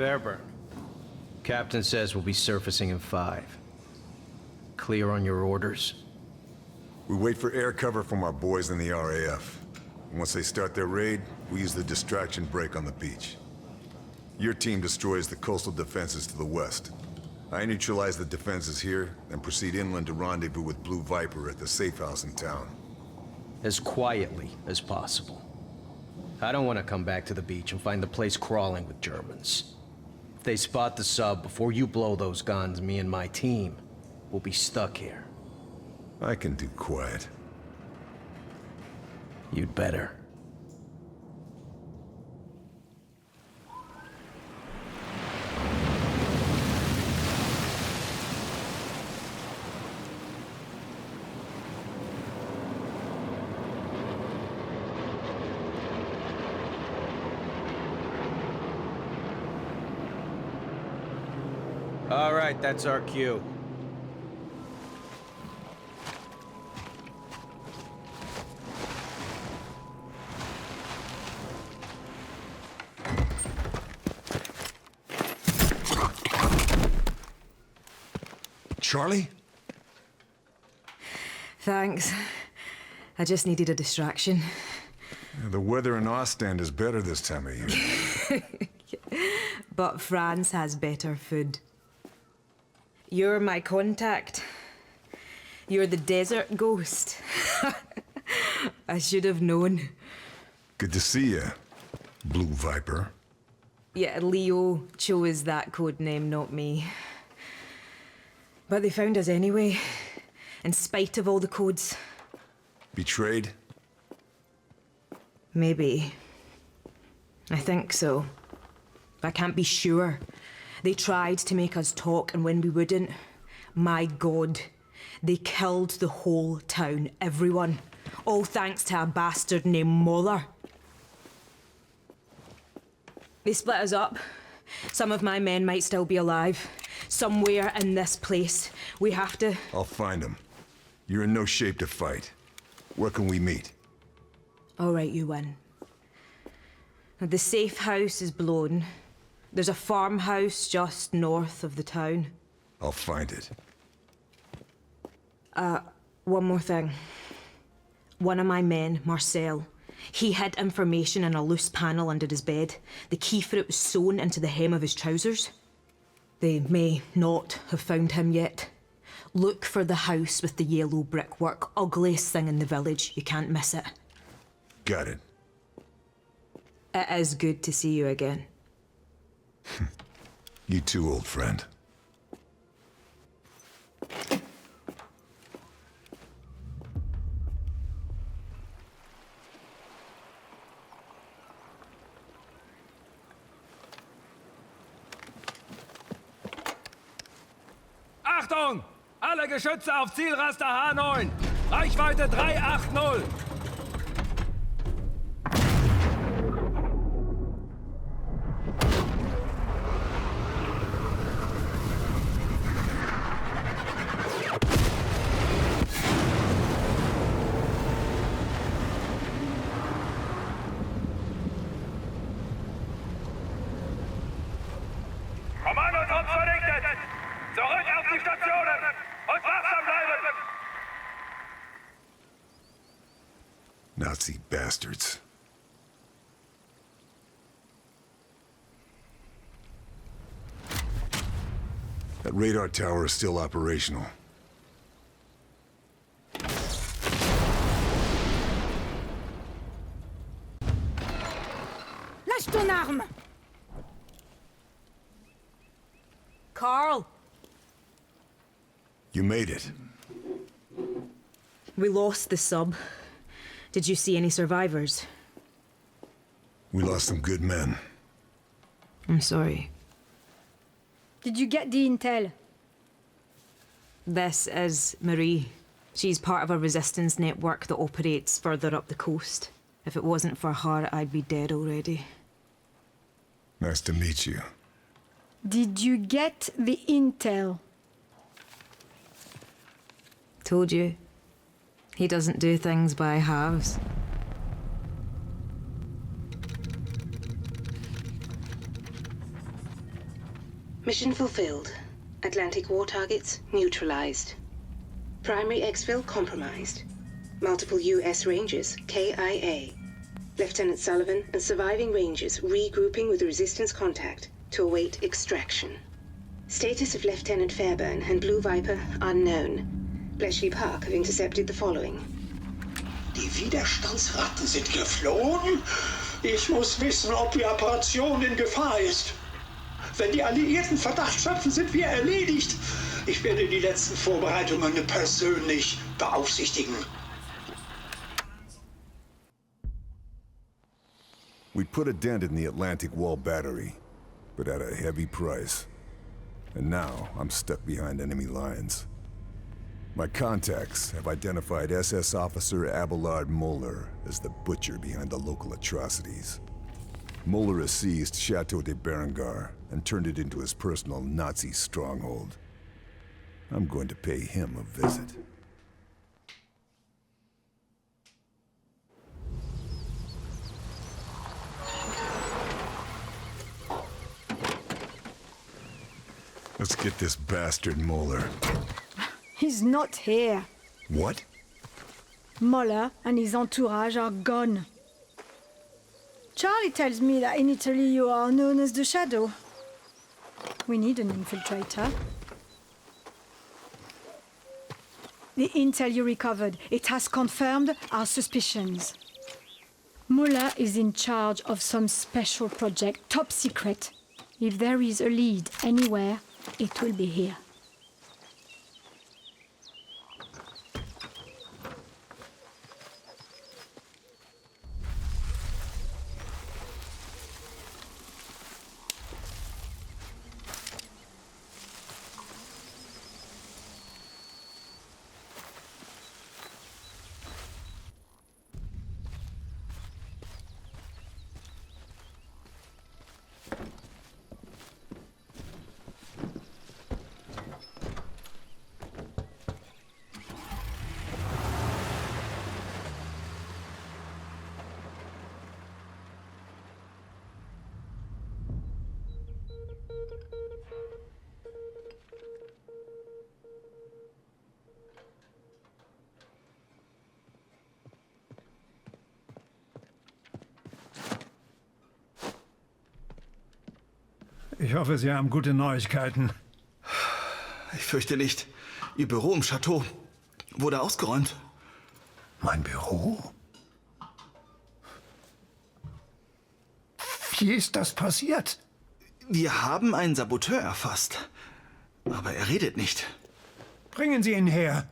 Fairburn. Captain says we'll be surfacing in 5. Clear on your orders? We wait for air cover from our boys in the RAF. And once they start their raid, we use the distraction break on the beach. Your team destroys the coastal defenses to the west. I neutralize the defenses here, then proceed inland to rendezvous with Blue Viper at the safe house in town. As quietly as possible. I don't want to come back to the beach and find the place crawling with Germans. If they spot the sub before you blow those guns, me and my team will be stuck here. I can do quiet. You'd better. All right, that's our cue. Charlie? Thanks. I just needed a distraction. The weather in Ostend is better this time of year. But France has better food. You're my contact. You're the desert ghost. I should have known. Good to see you, Blue Viper. Yeah, Leo chose that code name, not me. But they found us anyway, in spite of all the codes. Betrayed? Maybe. I think so. I can't be sure. They tried to make us talk, and when we wouldn't, my God, they killed the whole town, everyone. All thanks to a bastard named Muller. They split us up. Some of my men might still be alive. Somewhere in this place. We have to... I'll find them. You're in no shape to fight. Where can we meet? All right, you win. The safe house is blown. There's a farmhouse just north of the town. I'll find it. One more thing. One of my men, Marcel, he hid information in a loose panel under his bed. The key for it was sewn into the hem of his trousers. They may not have found him yet. Look for the house with the yellow brickwork. Ugliest thing in the village. You can't miss it. Got it. It is good to see you again. You too, old friend. Achtung! Alle Geschütze auf Zielraster H9! Reichweite 380! Kommandotrupps vernichtet! Zurück auf die Stationen! Und wachsam bleiben! Nazi bastards. That radar tower is still operational. Lâche ton arme! Carl! You made it. We lost the sub. Did you see any survivors? We lost some good men. I'm sorry. Did you get the intel? This is Marie. She's part of a resistance network that operates further up the coast. If it wasn't for her, I'd be dead already. Nice to meet you. Did you get the intel? Told you. He doesn't do things by halves. Mission fulfilled. Atlantic war targets neutralized. Primary exfil compromised. Multiple U.S. Rangers, KIA. Lieutenant Sullivan and surviving Rangers regrouping with resistance contact to await extraction. Status of Lieutenant Fairburn and Blue Viper unknown. Bletchley Park have intercepted the following. Die Widerstandsratten sind geflohen? Ich muss wissen, ob die Operation in Gefahr ist. Wenn die Alliierten Verdacht schöpfen, sind wir erledigt. Ich werde die letzten Vorbereitungen persönlich beaufsichtigen. We put a dent in the Atlantic Wall battery, but at a heavy price. And now I'm stuck behind enemy lines. My contacts have identified SS Officer Abelard Moeller as the butcher behind the local atrocities. Moeller has seized Chateau de Berengar and turned it into his personal Nazi stronghold. I'm going to pay him a visit. Let's get this bastard Moeller. He's not here. What? Moeller and his entourage are gone. Charlie tells me that in Italy you are known as the Shadow. We need an infiltrator. The intel you recovered, it has confirmed our suspicions. Moeller is in charge of some special project, top secret. If there is a lead anywhere, it will be here. Ich hoffe, Sie haben gute Neuigkeiten. Ich fürchte nicht. Ihr Büro im Chateau wurde ausgeräumt. Mein Büro? Wie ist das passiert? Wir haben einen Saboteur erfasst. Aber er redet nicht. Bringen Sie ihn her.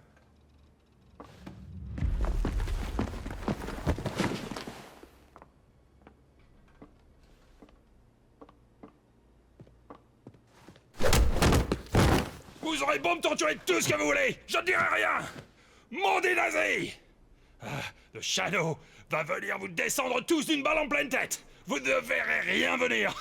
Vous aurez beau me torturer tout ce que vous voulez, je ne dirai rien. Maudit nazi! Le Shadow va venir vous descendre tous d'une balle en pleine tête. Vous ne verrez rien venir.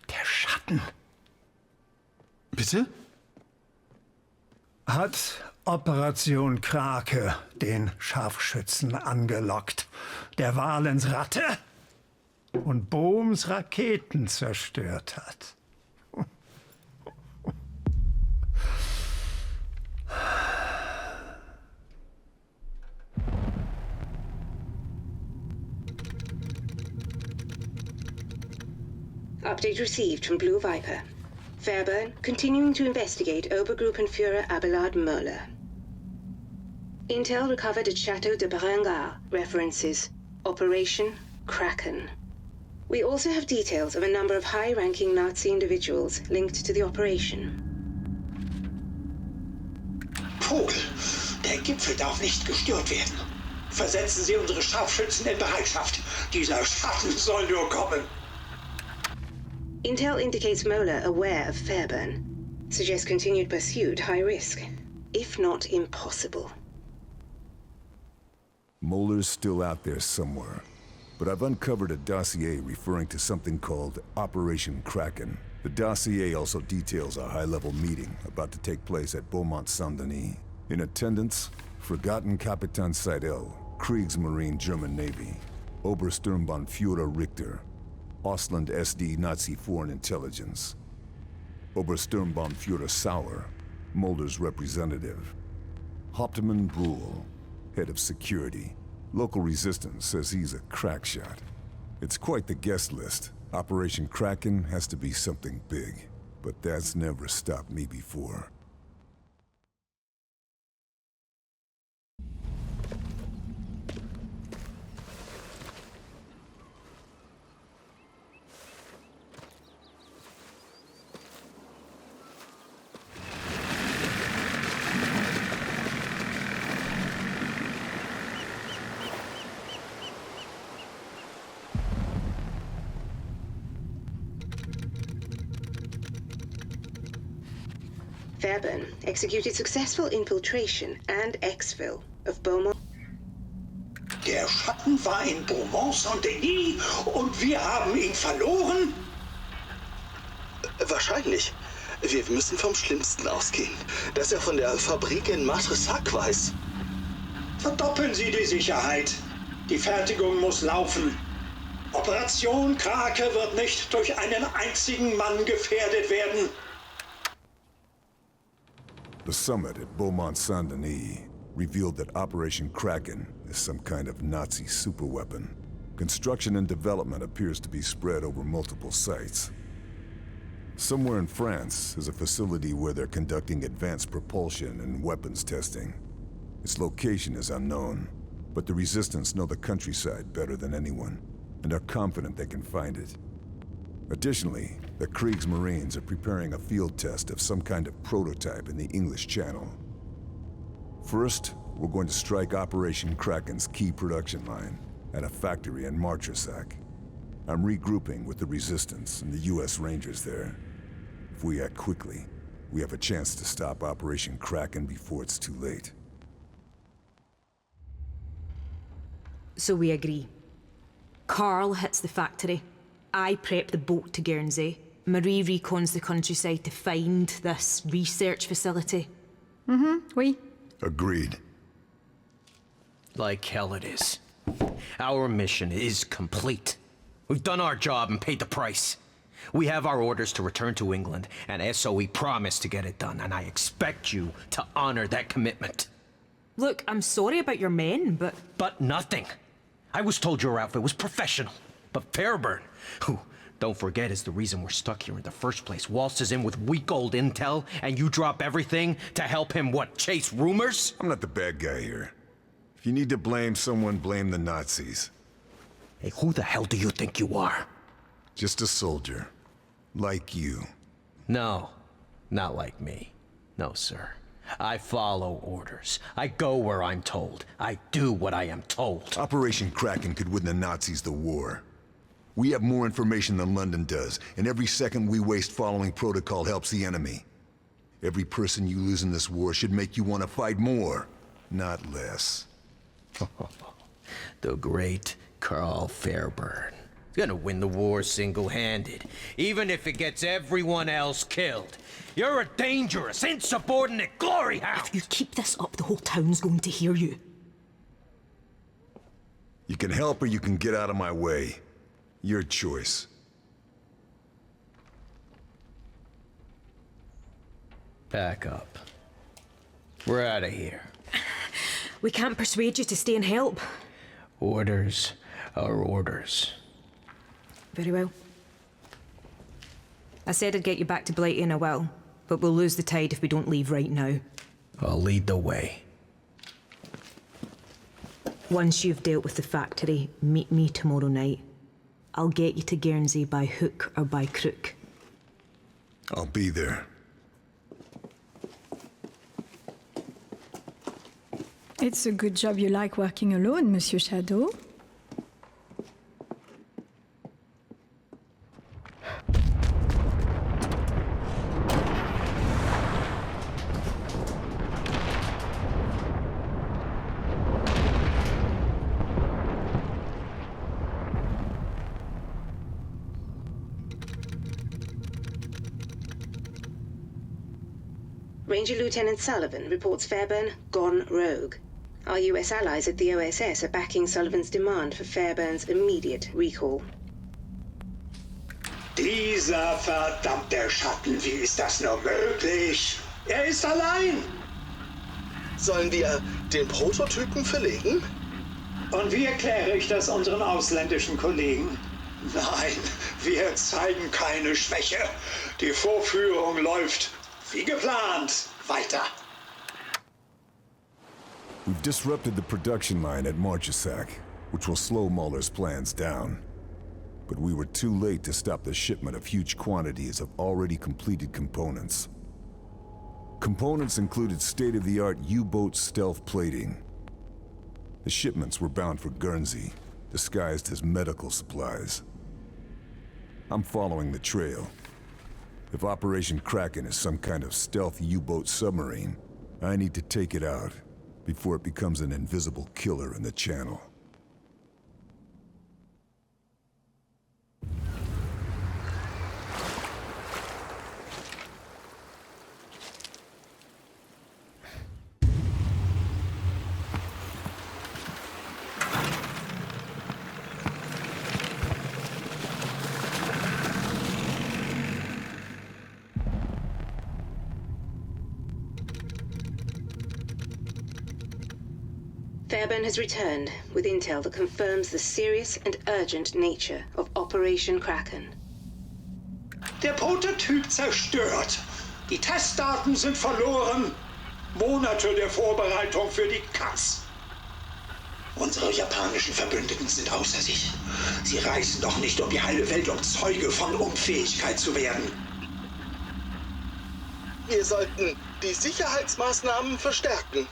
Der Schatten. Bitte? Hat Operation Krake den Scharfschützen angelockt, der Valens Ratte und Bohms Raketen zerstört hat. Update received from Blue Viper. Fairburn continuing to investigate Obergruppenführer Abelard Moeller. Intel recovered at Chateau de Berengar references Operation Kraken. We also have details of a number of high-ranking Nazi individuals linked to the operation. Vogel, der Gipfel darf nicht gestört werden. Versetzen Sie unsere Scharfschützen in Bereitschaft. Dieser Schatten soll nur kommen. Intel indicates Moeller aware of Fairburn. Suggests continued pursuit high risk, if not impossible. Moeller's still out there somewhere, but I've uncovered a dossier referring to something called Operation Kraken. The dossier also details a high-level meeting about to take place at Beaumont-Saint-Denis. In attendance, Forgotten Kapitan Seidel, Kriegsmarine German Navy, Obersturmbannführer Richter, Ausland SD Nazi Foreign Intelligence, Obersturmbannführer Sauer, Mulder's representative, Hauptmann Bruhl, head of security. Local resistance says he's a crack shot. It's quite the guest list. Operation Kraken has to be something big, but that's never stopped me before. Fairburn executed successful infiltration and exfil of Beaumont. Der Schatten war in Beaumont-Saint-Denis und wir haben ihn verloren? Wahrscheinlich. Wir müssen vom Schlimmsten ausgehen. Dass er von der Fabrik in Martresac weiß. Verdoppeln Sie die Sicherheit. Die Fertigung muss laufen. Operation Krake wird nicht durch einen einzigen Mann gefährdet werden. The summit at Beaumont-Saint-Denis revealed that Operation Kraken is some kind of Nazi superweapon. Construction and development appears to be spread over multiple sites. Somewhere in France is a facility where they're conducting advanced propulsion and weapons testing. Its location is unknown, but the Resistance know the countryside better than anyone, and are confident they can find it. Additionally, the Kriegsmarines are preparing a field test of some kind of prototype in the English Channel. First, we're going to strike Operation Kraken's key production line at a factory in Martresac. I'm regrouping with the Resistance and the US Rangers there. If we act quickly, we have a chance to stop Operation Kraken before it's too late. So we agree. Carl hits the factory. I prep the boat to Guernsey. Marie recons the countryside to find this research facility. Oui. Agreed. Like hell it is. Our mission is complete. We've done our job and paid the price. We have our orders to return to England, and SOE promised to get it done, and I expect you to honor that commitment. Look, I'm sorry about your men, but... But nothing. I was told your outfit was professional. But Fairburn, who, don't forget, is the reason we're stuck here in the first place, waltzes in with weak old intel, and you drop everything to help him, what, chase rumors? I'm not the bad guy here. If you need to blame someone, blame the Nazis. Hey, who the hell do you think you are? Just a soldier. Like you. No, not like me. No, sir. I follow orders. I go where I'm told. I do what I am told. Operation Kraken could win the Nazis the war. We have more information than London does, and every second we waste following protocol helps the enemy. Every person you lose in this war should make you want to fight more, not less. The great Carl Fairburn. He's gonna win the war single-handed, even if it gets everyone else killed. You're a dangerous, insubordinate glory hound! If you keep this up, the whole town's going to hear you. You can help or you can get out of my way. Your choice. Back up. We're out of here. We can't persuade you to stay and help. Orders are orders. Very well. I said I'd get you back to Blighty and I will, but we'll lose the tide if we don't leave right now. I'll lead the way. Once you've dealt with the factory, meet me tomorrow night. I'll get you to Guernsey by hook or by crook. I'll be there. It's a good job you like working alone, Monsieur Shadow. Ranger Lieutenant Sullivan reports Fairburn gone rogue. Our US allies at the OSS are backing Sullivan's demand for Fairburn's immediate recall. Dieser verdammte Schatten, wie ist das nur möglich? Er ist allein! Sollen wir den Prototypen verlegen? Und wie erkläre ich das unseren ausländischen Kollegen? Nein, wir zeigen keine Schwäche. Die Vorführung läuft wie geplant weiter. We've disrupted the production line at Marchesac, which will slow Mahler's plans down. But we were too late to stop the shipment of huge quantities of already completed components. Components included state-of-the-art U-boat stealth plating. The shipments were bound for Guernsey, disguised as medical supplies. I'm following the trail. If Operation Kraken is some kind of stealth U-boat submarine, I need to take it out before it becomes an invisible killer in the channel. Fairburn has returned with intel that confirms the serious and urgent nature of Operation Kraken. Der Prototyp zerstört. Die Testdaten sind verloren. Monate der Vorbereitung für die Katz. Unsere japanischen Verbündeten sind außer sich. Sie reisen doch nicht um die halbe Welt, um Zeuge von Unfähigkeit zu werden. Wir sollten die Sicherheitsmaßnahmen verstärken.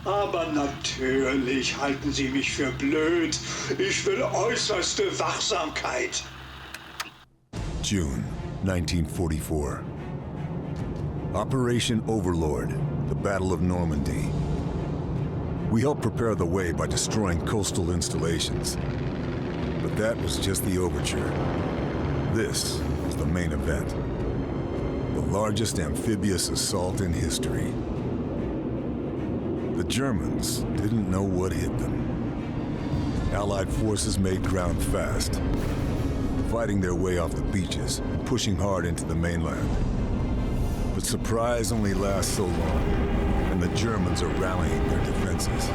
Aber natürlich halten Sie mich für blöd. Ich will äußerste Wachsamkeit. June 1944. Operation Overlord, the Battle of Normandy. We helped prepare the way by destroying coastal installations. But that was just the overture. This was the main event. The largest amphibious assault in history. The Germans didn't know what hit them. Allied forces made ground fast, fighting their way off the beaches, pushing hard into the mainland. But surprise only lasts so long, and the Germans are rallying their defenses.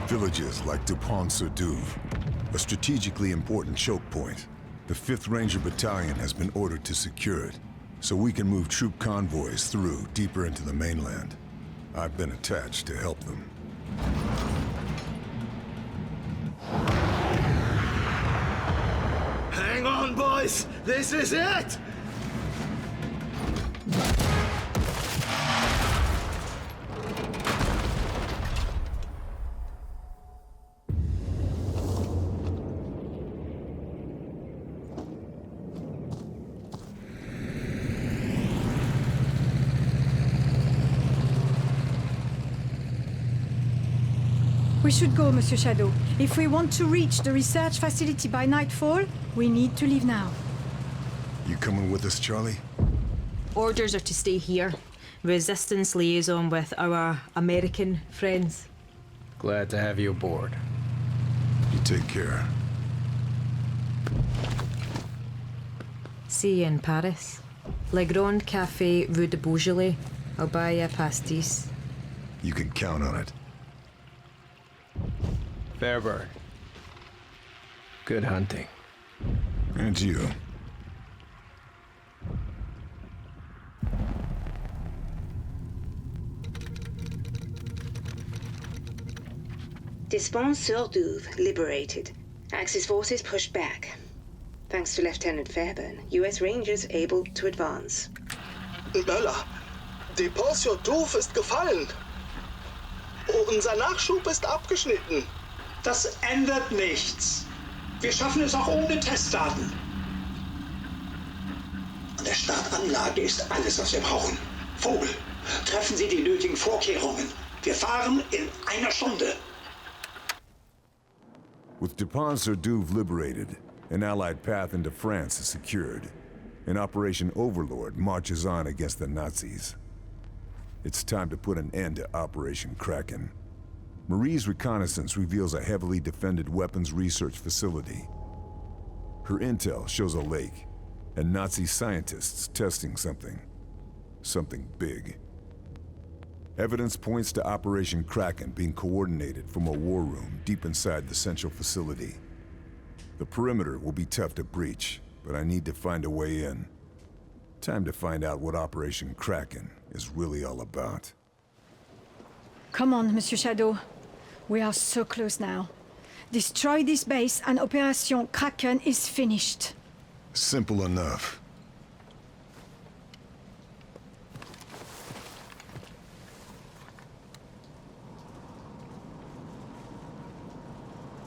Villages like Dupont-sur-Douve, a strategically important choke point. The 5th Ranger Battalion has been ordered to secure it, so we can move troop convoys through deeper into the mainland. I've been attached to help them. Hang on, boys! This is it! We should go, Monsieur Shadow. If we want to reach the research facility by nightfall, we need to leave now. You coming with us, Charlie? Orders are to stay here. Resistance liaison with our American friends. Glad to have you aboard. You take care. See you in Paris. Le Grand Café Rue de Beaujolais. I'll buy you a pastis. You can count on it. Fairburn. Good hunting. And you. Despont-sur-Douve liberated. Axis forces pushed back. Thanks to Lieutenant Fairburn, US Rangers able to advance. Möller, Despont-sur-Douve ist gefallen. Unser Nachschub ist abgeschnitten. Das ändert nichts. Wir schaffen es auch ohne Testdaten. An der Startanlage ist alles, was wir brauchen. Vogel, treffen Sie die nötigen Vorkehrungen. Wir fahren in einer Stunde. With Dupont-sur-Douve liberated, an Allied path into France is secured, and Operation Overlord marches on against the Nazis. It's time to put an end to Operation Kraken. Marie's reconnaissance reveals a heavily defended weapons research facility. Her intel shows a lake, and Nazi scientists testing something. Something big. Evidence points to Operation Kraken being coordinated from a war room deep inside the central facility. The perimeter will be tough to breach, but I need to find a way in. Time to find out what Operation Kraken is really all about. Come on, Monsieur Shadow. We are so close now. Destroy this base and Operation Kraken is finished. Simple enough.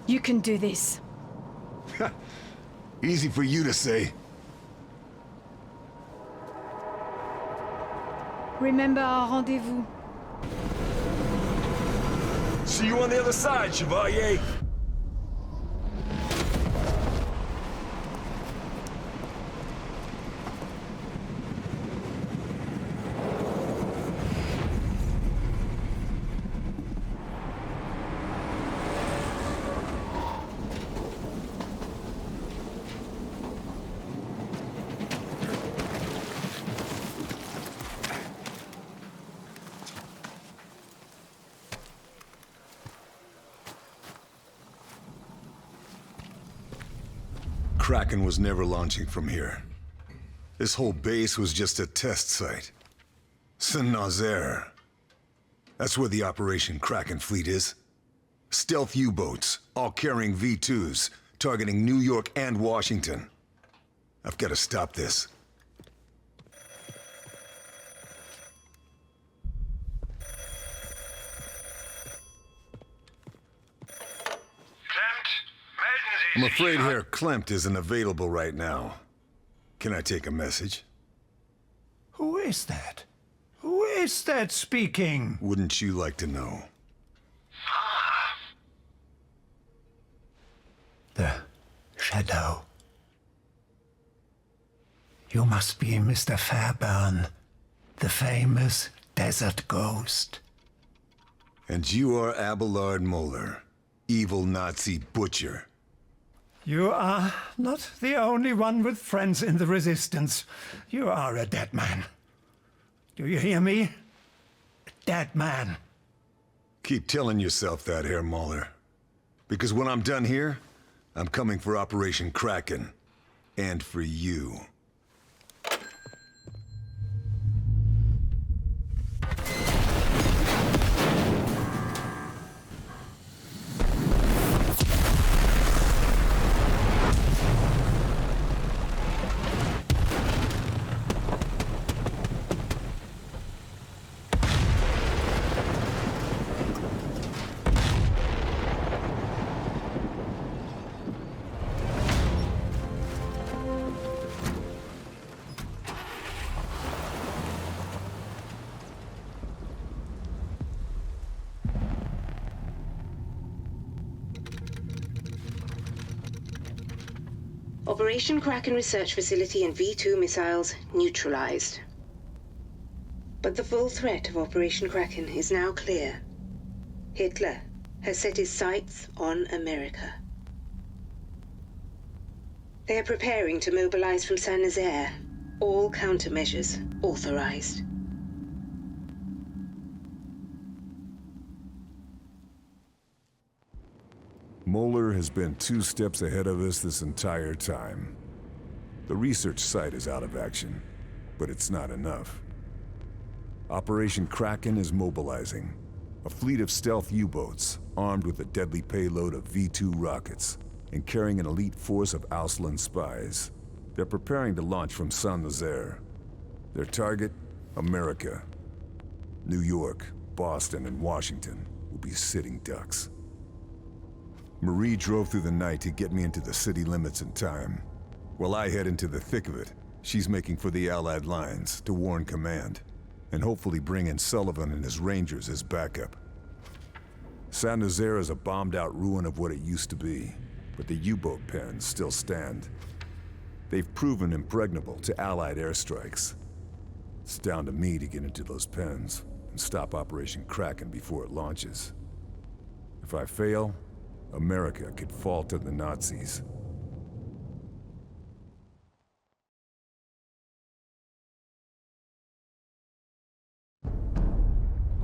You can do this. Easy for you to say. Remember our rendezvous. See you on the other side, Chevalier! Kraken was never launching from here. This whole base was just a test site. Saint-Nazaire. That's where the Operation Kraken fleet is. Stealth U-boats, all carrying V2s, targeting New York and Washington. I've got to stop this. I'm afraid Herr Klempt isn't available right now. Can I take a message? Who is that? Who is that speaking? Wouldn't you like to know? The Shadow. You must be Mr. Fairburn, the famous desert ghost. And you are Abelard Moeller, evil Nazi butcher. You are not the only one with friends in the Resistance. You are a dead man. Do you hear me? A dead man. Keep telling yourself that, Herr Moeller. Because when I'm done here, I'm coming for Operation Kraken. And for you. Operation Kraken research facility and V2 missiles neutralized. But the full threat of Operation Kraken is now clear. Hitler has set his sights on America. They are preparing to mobilize from Saint-Nazaire, all countermeasures authorized. Moeller has been 2 steps ahead of us this entire time. The research site is out of action, but it's not enough. Operation Kraken is mobilizing. A fleet of stealth U-boats, armed with a deadly payload of V2 rockets, and carrying an elite force of Auslan spies. They're preparing to launch from Saint-Nazaire. Their target? America. New York, Boston, and Washington will be sitting ducks. Marie drove through the night to get me into the city limits in time. While I head into the thick of it, she's making for the Allied lines to warn command, and hopefully bring in Sullivan and his Rangers as backup. San Nazaire is a bombed-out ruin of what it used to be, but the U-boat pens still stand. They've proven impregnable to Allied airstrikes. It's down to me to get into those pens and stop Operation Kraken before it launches. If I fail, America could fall to the Nazis.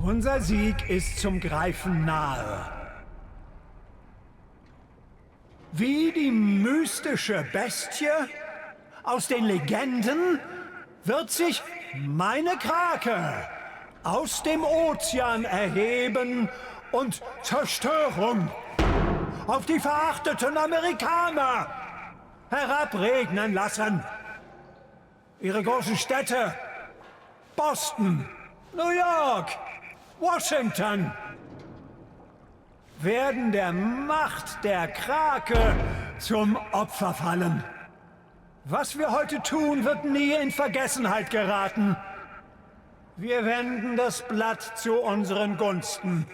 Unser Sieg ist zum Greifen nahe. Wie die mystische Bestie aus den Legenden wird sich meine Krake aus dem Ozean erheben und Zerstörung auf die verachteten Amerikaner herabregnen lassen. Ihre großen Städte, Boston, New York, Washington, werden der Macht der Krake zum Opfer fallen. Was wir heute tun, wird nie in Vergessenheit geraten. Wir wenden das Blatt zu unseren Gunsten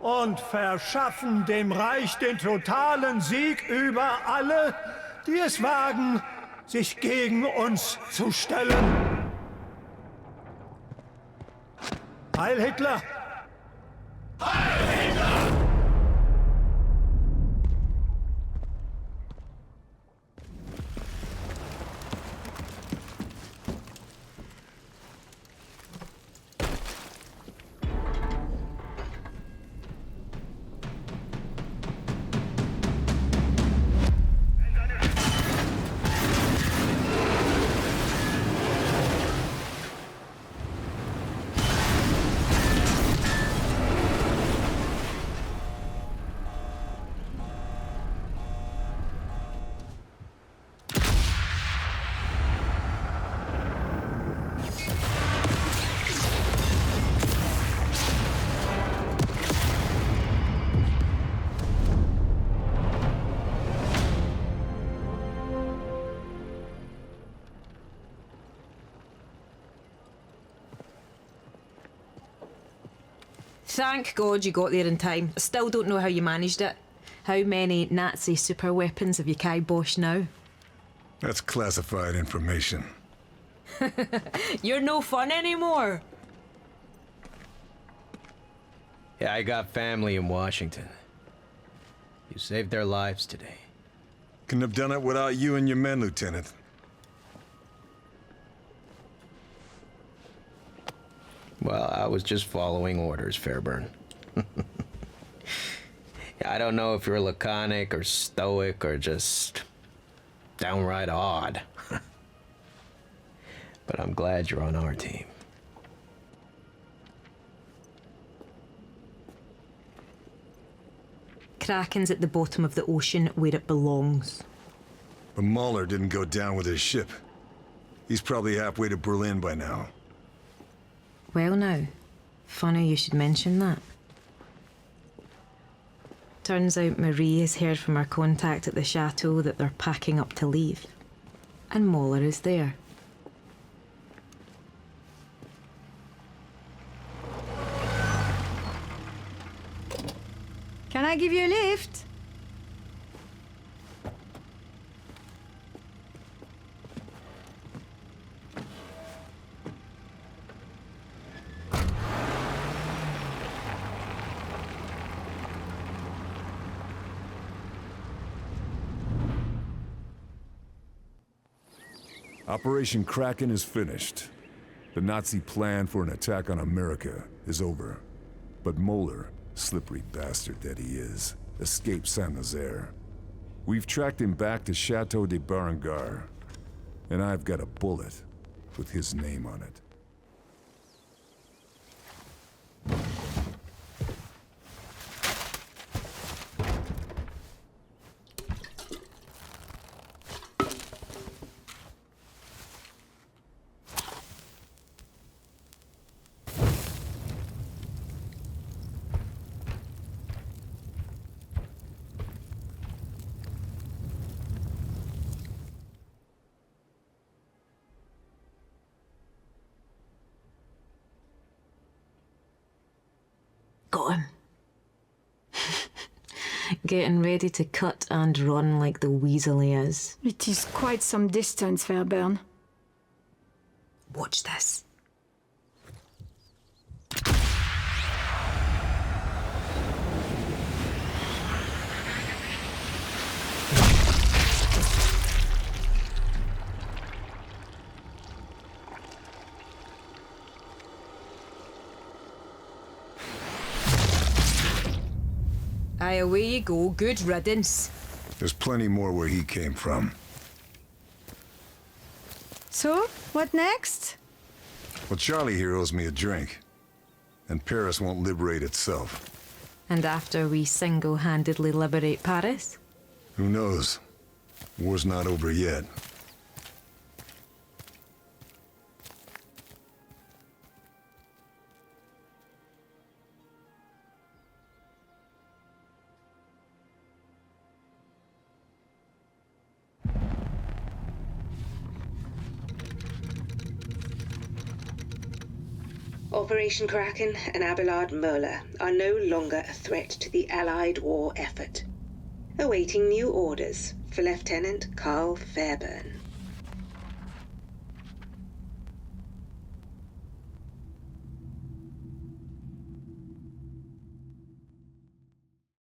und verschaffen dem Reich den totalen Sieg über alle, die es wagen, sich gegen uns zu stellen. Heil Hitler! Heil Hitler! Thank God you got there in time. I still don't know how you managed it. How many Nazi super weapons have you kiboshed now? That's classified information. You're no fun anymore. Yeah, I got family in Washington. You saved their lives today. Couldn't have done it without you and your men, Lieutenant. Well, I was just following orders, Fairburn. I don't know if you're laconic or stoic or just downright odd. But I'm glad you're on our team. Kraken's at the bottom of the ocean where it belongs. But Mahler didn't go down with his ship. He's probably halfway to Berlin by now. Well now, funny you should mention that. Turns out Marie has heard from her contact at the chateau that they're packing up to leave. And Mahler is there. Can I give you a lift? Operation Kraken is finished. The Nazi plan for an attack on America is over. But Moeller, slippery bastard that he is, escaped Saint-Nazaire. We've tracked him back to Chateau de Berengar, and I've got a bullet with his name on it. Got him. Getting ready to cut and run like the weasel he is. It is quite some distance, Fairburn. Watch this. Aye, away you go. Good riddance. There's plenty more where he came from. So, what next? Well, Charlie here owes me a drink. And Paris won't liberate itself. And after we single-handedly liberate Paris? Who knows? War's not over yet. Operation Kraken and Abelard Möller are no longer a threat to the Allied war effort. Awaiting new orders for Lieutenant Carl Fairburn.